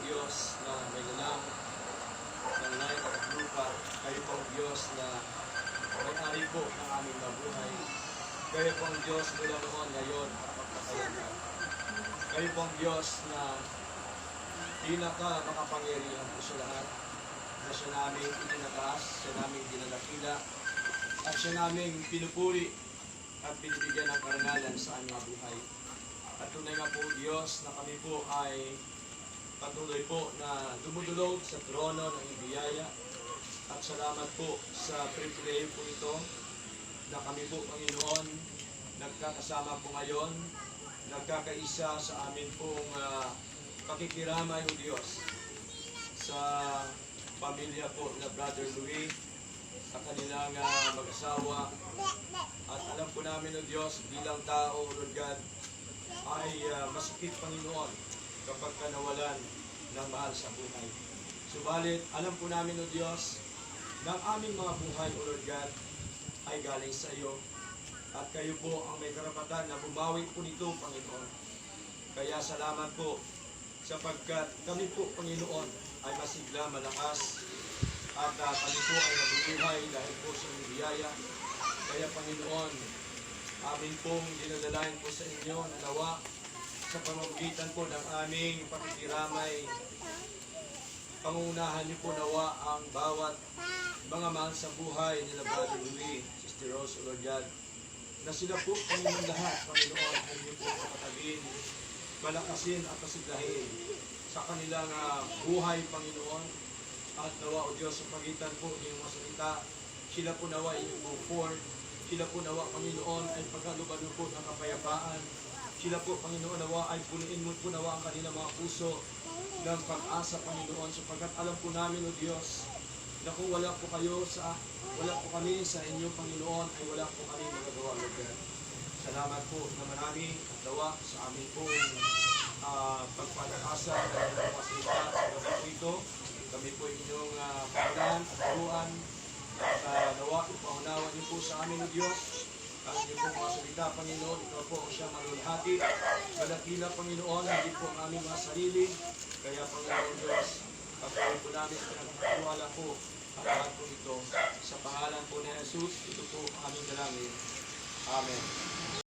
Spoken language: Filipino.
Diyos na may lalang ng langit at lupa. Kayo pong Diyos na may-ari po ng aming mabuhay. Kayo pong Diyos mula noon, ngayon at magpapayagad. Kayo pong Diyos na pinaka-makapangyarihan po sa lahat, na siya namin itinataas, siya namin dinalakila, at siya namin pinupuri at binibigyan ng karangalan sa aming buhay. At tunay nga po Diyos na kami po ay patuloy po na dumudulog sa trono ng biyaya. At salamat po sa privilege po ito na kami po, Panginoon, nagkakasama po ngayon, nagkakaisa sa amin pong pakikiramay o Diyos sa pamilya po na Brother Louis, sa kanilang mag-asawa. At alam po namin o Diyos, bilang tao, Lord God, ay masakit, Panginoon, kapag nawalan ng mahal sa buhay. Subalit, alam po namin o Diyos, na ang aming mga buhay, O Lord God, ay galing sa iyo. At kayo po ang may karapatan na bumawi po nito, Panginoon. Kaya salamat po, sapagkat kami po, Panginoon, ay masigla, malakas, at kami po ay nabubuhay dahil po sa inyong biyaya. Kaya, Panginoon, amin pong dinadalayan po sa inyo na nawa sa pamamagitan po ng aming pakikiramay. Pangunahan niyo po nawa ang bawat mga mahal sa buhay nila Brother Louis, Sister Rose, O Lord God, na sila po, Panginoon lahat, Panginoon, ay niyo po kapatagin, palakasin at pasiglahin sa kanilang buhay, Panginoon. At nawa, O Diyos, sa pagitan po ng mga salita, sila po nawa ay go forth. Sila po nawa, Panginoon, ay pagkalubano po ng kapayapaan. Sila po, Panginoon, nawa ay punuin mo po nawa ang kanilang mga puso ng pag-asa, Panginoon, sapagkat alam po namin, O Diyos, na kung wala po kami sa inyo, Panginoon, ay wala po kami magagawa, Lord God. Salamat po na marami at nawa sa amin pong pagpapag-asa ng inyong mga salita sa gabi po ito. Kami po inyong pangalan at turuan. At nawa, ipaunawa niyo po sa amin, O Diyos, ang inyong po mga salita, Panginoon. Ikaw po ang siyang malulhati. Malakila, Panginoon, hindi po ang aming mga sarili. Kaya, Panginoon Diyos, pagkawin po namin at pinagpapawala po ang lahat po ito. Sa pangalan po ni Jesus, ito po ang aming dalangin. Amen.